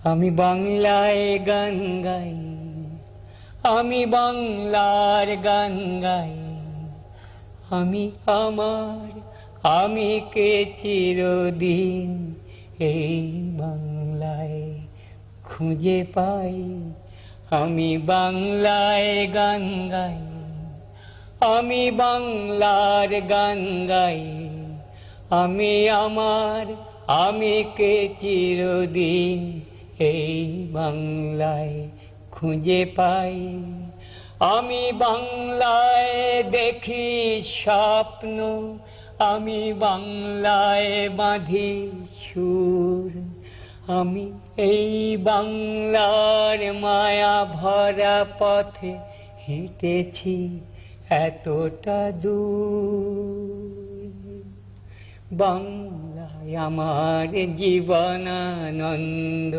আমি বাংলায় গান গাই, আমি বাংলার গান গাই। আমি আমার আমি কে চিরদিন এই বাংলায় খুঁজে পাই। আমি বাংলায় গান গাই, আমি বাংলার গান গাই। আমি আমার আমি কে চিরদিন এই বাংলায় খুঁজে পাই। আমি বাংলায় দেখি স্বপ্ন, আমি বাংলায় বাঁধি সুর। আমি এই বাংলার মায়া ভরা পথে হেঁটেছি এতটা দূর। বাংলায় আমার জীবনানন্দ।